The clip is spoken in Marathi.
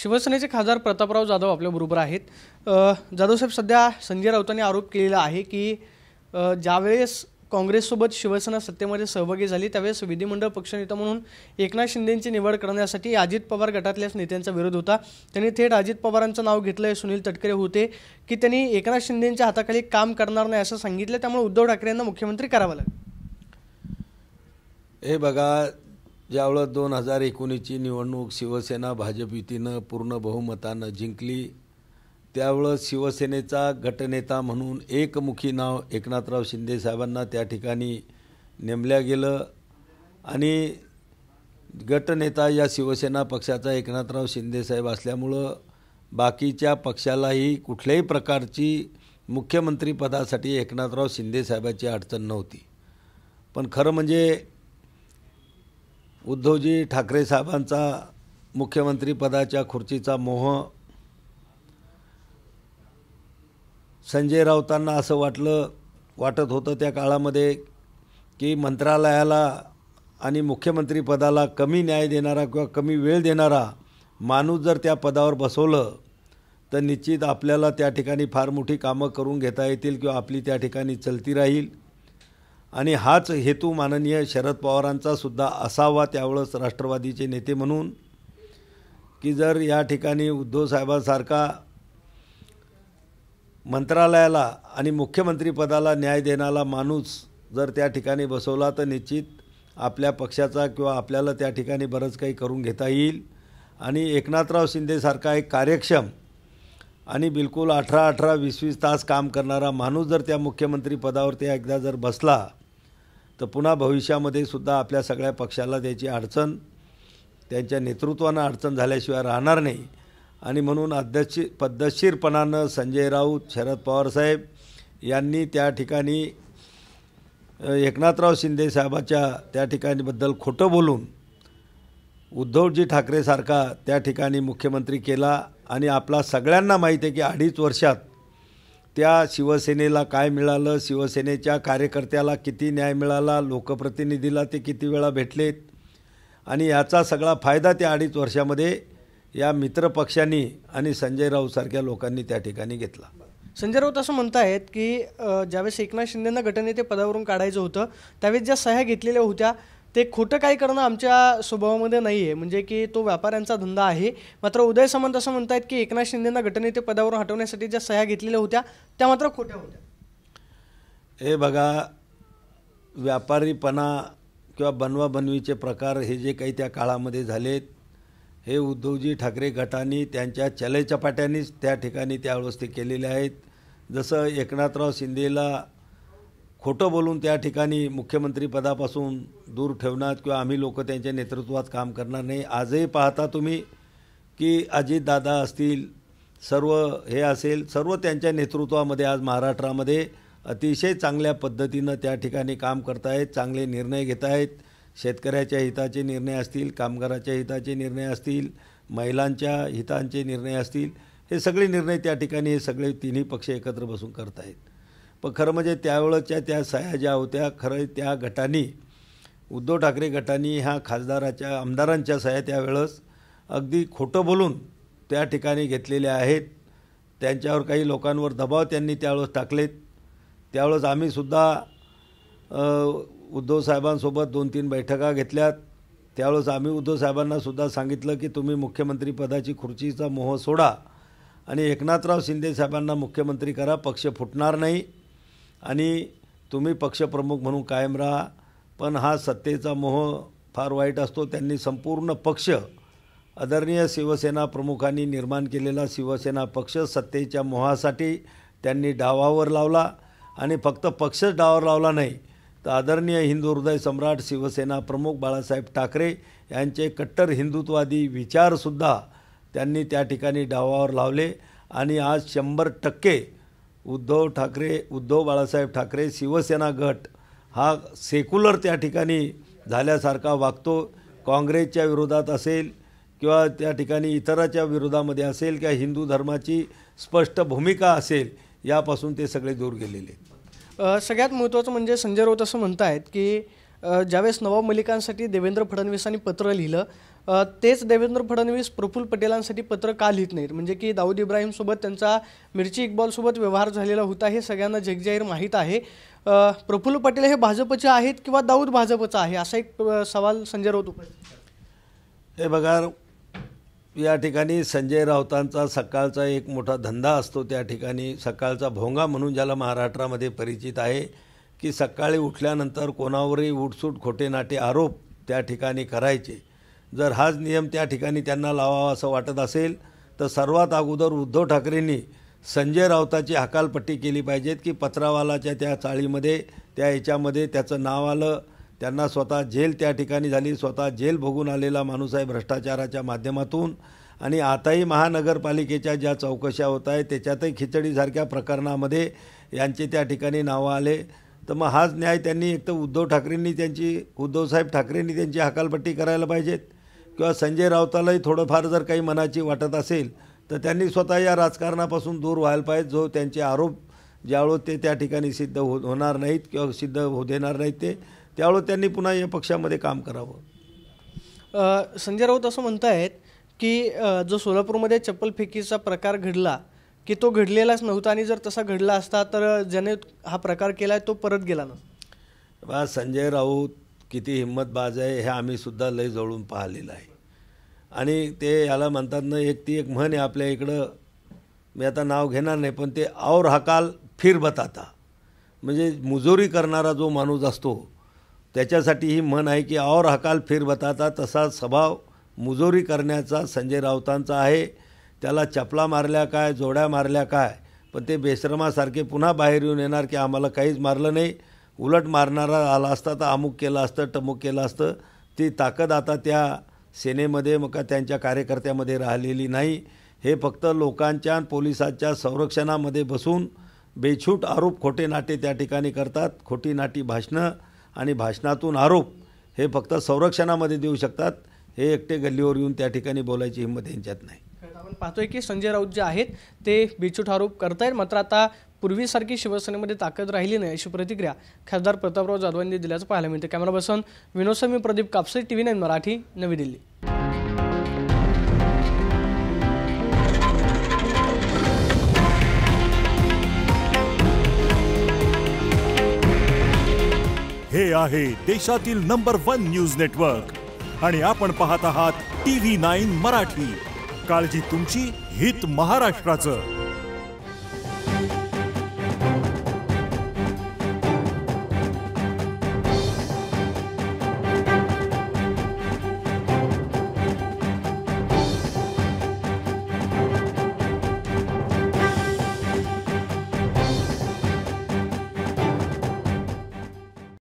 शिवसेनेचे खासदार प्रतापराव जाधव आपल्याबरोबर आहेत। जाधव साहेब, सध्या संजय राऊतांनी आरोप केलेला आहे की ज्यावेळेस काँग्रेससोबत शिवसेना सत्तेमध्ये सहभागी झाली त्यावेळेस विधिमंडळ पक्षनेता म्हणून एकनाथ शिंदेंची निवड करण्यासाठी अजित पवार गटातल्याच नेत्यांचा विरोध होता। त्यांनी थेट अजित पवारांचं नाव घेतलंय। सुनील तटकरे होते की त्यांनी एकनाथ शिंदेंच्या हाताखाली काम करणार नाही असं सांगितलं, त्यामुळे उद्धव ठाकरे यांना मुख्यमंत्री करावं लागलं। हे बघा, ज्यावेळेस 2019ची निवडणूक शिवसेना भाजप युतीनं पूर्ण बहुमतानं जिंकली त्यावेळेस शिवसेनेचा गटनेता म्हणून एकमुखी नाव एकनाथराव शिंदे साहेबांना त्या ठिकाणी नेमल्या गेलं आणि गटनेता या शिवसेना पक्षाचा एकनाथराव शिंदे साहेब असल्यामुळं बाकीच्या पक्षालाही कुठल्याही प्रकारची मुख्यमंत्री पदासाठी एकनाथराव शिंदे साहेबांची अडचण नव्हती। पण खरं म्हणजे उद्धवजी ठाकरे साहेबांचा मुख्यमंत्री पदाच्या खुर्चीचा मोह संजय राऊतांना असं वाटत होतं त्या काळामध्ये की मंत्रालयाला आणि मुख्यमंत्री पदाला कमी न्याय देणारा किंवा कमी वेळ देणारा माणूस जर त्या पदावर बसवलं तर निश्चित आपल्याला त्या ठिकाणी फार मोठी कामं करून घेता येतील किंवा आपली त्या ठिकाणी चलती राहील। आणि हाच हेतू माननीय शरद पवारांचा सुद्धा असावा त्यावेळेस राष्ट्रवादीचे नेते म्हणून, की जर या ठिकाणी उद्धव साहेबांसारखा मंत्रालयाला आणि मुख्यमंत्री पदाला न्याय देणारा माणूस जर त्या ठिकाणी बसवला तर निश्चित आपल्या पक्षाचा किंवा आपल्याला त्या ठिकाणी बरंच काही करून घेता येईल। आणि एकनाथराव शिंदेसारखा एक कार्यक्षम आणि बिलकुल 18-18, 20-20 तास काम करणारा माणूस जर त्या मुख्यमंत्री पदावरती एकदा जर बसला तर पुन्हा भविष्यामध्ये सुद्धा आपल्या सगळ्या पक्षाला त्याची अडचण त्यांच्या नेतृत्वानं अडचण झाल्याशिवाय राहणार नाही। आणि म्हणून पद्धतशीरपणानं संजय राऊत, शरद पवार साहेब यांनी त्या ठिकाणी एकनाथराव शिंदे साहेबाच्या त्या ठिकाणी बद्दल खोटं बोलून उद्धवजी ठाकरेसारखा त्या ठिकाणी मुख्यमंत्री केला। आणि आपला सगळ्यांना माहीत आहे की 2.5 वर्षात त्या शिवसेनेला काय मिळालं, शिवसेनेच्या कार्यकर्त्याला किती न्याय मिळाला, लोकप्रतिनिधीला ते किती वेळा भेटलेत आणि याचा सगळा फायदा त्या 2.5 वर्षामध्ये या मित्रपक्षांनी आणि संजय राऊतसारख्या लोकांनी त्या ठिकाणी घेतला। संजय राऊत असं म्हणतायत की ज्यावेळेस एकनाथ शिंदेंना गटनेते पदावरून काढायचं होतं त्यावेळेस ज्या सह्या घेतलेल्या होत्या ते खोटं काय करणं आमच्या स्वभावामध्ये नाही आहे, म्हणजे की तो व्यापाऱ्यांचा धंदा आहे। मात्र उदय सामंत असं म्हणतायत की एकनाथ शिंदेंना गटनेते पदावरून हटवण्यासाठी ज्या सह्या घेतलेल्या होत्या त्या मात्र खोट्या होत्या। हे बघा, व्यापारीपणा किंवा बनवाबनवीचे प्रकार हे जे काही त्या काळामध्ये झालेत हे उद्धवजी ठाकरे गटाने त्यांच्या चलेचपाट्यांनीच त्या ठिकाणी त्यावेळेस ते केलेले आहेत। जसं एकनाथराव शिंदेला खोटं बोलून त्या ठिकाणी मुख्यमंत्री पदापासून दूर ठेवण्यात किंवा आम्ही लोक त्यांच्या नेतृत्वात काम करणार नाही। आजही पाहता तुम्ही की अजितदादा असतील, सर्व हे असेल, सर्व त्यांच्या नेतृत्वामध्ये आज महाराष्ट्रामध्ये अतिशय चांगल्या पद्धतीनं त्या ठिकाणी काम करत आहेत, चांगले निर्णय घेत आहेत। शेतकऱ्याच्या हिताचे निर्णय असतील, कामगाराच्या हिताचे निर्णय असतील, महिलांच्या हितांचे निर्णय असतील, हे सगळे निर्णय त्या ठिकाणी हे सगळे तिन्ही पक्ष एकत्र बसून करत आहेत। पण खरं म्हणजे त्यावेळेच्या त्या सह्या ज्या होत्या, खरं त्या गटांनी उद्धव ठाकरे गटांनी ह्या खासदाराच्या आमदारांच्या सह्या त्यावेळेस अगदी खोटं बोलून त्या ठिकाणी घेतलेल्या आहेत। त्यांच्यावर काही लोकांवर दबाव त्यांनी त्यावेळेस टाकलेत। त्यावेळेस आम्हीसुद्धा उद्धव साहेबांसोबत 2-3 बैठका घेतल्यात। त्यावेळेस आम्ही उद्धव साहेबांनासुद्धा सांगितलं की तुम्ही मुख्यमंत्री पदाची खुर्चीचा मोह सोडा आणि एकनाथराव शिंदे साहेबांना मुख्यमंत्री करा, पक्ष फुटणार नाही आणि तुम्ही पक्षप्रमुख म्हणून कायम राहा। पण हा सत्तेचा मोह फार वाईट असतो। त्यांनी संपूर्ण पक्ष, आदरणीय शिवसेना प्रमुखांनी निर्माण केलेला शिवसेना पक्ष सत्तेच्या मोहासाठी त्यांनी डावावर लावला आणि फक्त पक्षच डावावर लावला नाही तर आदरणीय हिंदू हृदय सम्राट शिवसेना प्रमुख बाळासाहेब ठाकरे यांचे कट्टर हिंदुत्ववादी विचारसुद्धा त्यांनी त्या ठिकाणी डावावर लावले। आणि आज 100% उद्धव बाळासाहेब ठाकरे शिवसेना गट हा सेक्युलर त्या ठिकाणी झाल्यासारखा वागतो। काँग्रेसच्या विरोधात असेल किंवा त्या ठिकाणी इतराच्या विरोधामध्ये असेल किंवा हिंदू धर्माची स्पष्ट भूमिका असेल, यापासून ते सगळे दूर गेलेले आहेत। सगळ्यात महत्त्वाचं म्हणजे संजय राऊत असं म्हणतायत की ज्यावेळेस नवाब मलिकांसाठी देवेंद्र फडणवीसांनी पत्र लिहिलं तेच देवेंद्र फडणवीस प्रफुल्ल पटेलांसाठी पत्र का लिहित नाहीत? म्हणजे की दाऊद इब्राहिमसोबत त्यांचा मिर्ची इक्बालसोबत व्यवहार झालेला होता हे सगळ्यांना जगजाहीर माहीत आहे. प्रफुल्ल पटेल हे भाजपचे आहेत किंवा दाऊद भाजपचा आहे, असा एक सवाल संजय राऊत उपस्थित करतात. हे बघा, या ठिकाणी संजय राऊतांचा सकाळचा एक मोठा धंदा असतो. त्या ठिकाणी सकाळचा भोंगा म्हणून ज्याला महाराष्ट्रामध्ये परिचित आहे, की सकाळी उठल्यानंतर कोणावरही उठसूट खोटे नाटे आरोप त्या ठिकाणी करायचे. जर हाच नियम त्या ठिकाणी त्यांना लावावा असं वाटत असेल तर सर्वात अगोदर उद्धव ठाकरेंनी संजय राऊताची हकालपट्टी केली पाहिजेत, की पत्रावालाच्या त्या चाळीमध्ये त्या याच्यामध्ये त्याचं नाव आलं. त्यांना स्वतः जेल त्या ठिकाणी झाली, स्वतः जेल भोगून आलेला माणूस आहे भ्रष्टाचाराच्या माध्यमातून. आणि आताही महानगरपालिकेच्या ज्या चौकशा होत आहेत त्याच्यातही खिचडीसारख्या प्रकरणामध्ये यांचे त्या ठिकाणी नावं आले. तर मग हाच न्याय त्यांनी एक तर उद्धवसाहेब ठाकरेंनी त्यांची हकालपट्टी करायला पाहिजेत, किंवा संजय राऊतालाही थोडंफार जर काही मनाची वाटत असेल तर त्यांनी स्वतः या राजकारणापासून दूर व्हायला पाहिजे. जो त्यांचे आरोप ज्यावेळेस ते त्या ठिकाणी सिद्ध होणार नाहीत किंवा सिद्ध होऊ देणार नाहीत त्यावेळेस त्यांनी पुन्हा या पक्षामध्ये काम करावं. संजय राऊत असं म्हणतायत की जो सोलापूरमध्ये चप्पल फेकीचा प्रकार घडला की तो घडलेलाच नव्हता, आणि जर तसा घडला असता तर ज्याने हा प्रकार केला तो परत गेला नसता. बा, संजय राऊत किती हिंमतबाज आहे हे आम्ही सुद्धा लय जवळून पाहिलेलं आहे. आणि ते याला म्हणतात ना, ती एक म्हण आहे आपल्या इकडं, मी आता नाव घेणार नाही, पण ते और हकाल फिर बताता, म्हणजे मुजोरी करणारा जो माणूस असतो त्याच्यासाठी ही म्हण आहे की और हकाल फिर बताता. तसा स्वभाव मुजोरी करण्याचा संजय राऊतांचा आहे. त्याला चपला मारल्या काय, जोड्या मारल्या काय, पण ते बेशरमासारखे पुन्हा बाहेर येऊन येणार की आम्हाला काहीच मारलं नाही, उलट मारणारा आला असता तर अमुक केलं असतं, टमुक केलं असतं. ती ताकद आता त्या सेनेमध्ये मग त्यांच्या कार्यकर्त्यामध्ये राहिलेली नाही. हे फक्त लोकांच्या पोलिसांच्या संरक्षणामध्ये बसून बेछूट आरोप, खोटे नाटे त्या ठिकाणी करतात. खोटी नाटी भाषणं आणि भाषणातून आरोप हे फक्त संरक्षणामध्ये देऊ शकतात. हे एकटे गल्लीवर येऊन त्या ठिकाणी बोलायची हिंमत यांच्यात नाही. आपण पाहतोय की संजय राऊत जे आहेत ते बेछूट आरोप करतायत, मात्र आता पूर्वीसारखी शिवसेनेमध्ये ताकद राहिली नाही अशी प्रतिक्रिया खासदार प्रतापराव जाधवांनी दिल्याचं पाहायला मिळते. कॅमेरा पर्सन विनोद समी, प्रदीप कापसे, TV9 मराठी, नवी दिल्ली. हे आहे देशातील नंबर 1 न्यूज नेटवर्क आणि आपण पाहत आहात TV9 मराठी. काळजी तुमची, हित महाराष्ट्राचं.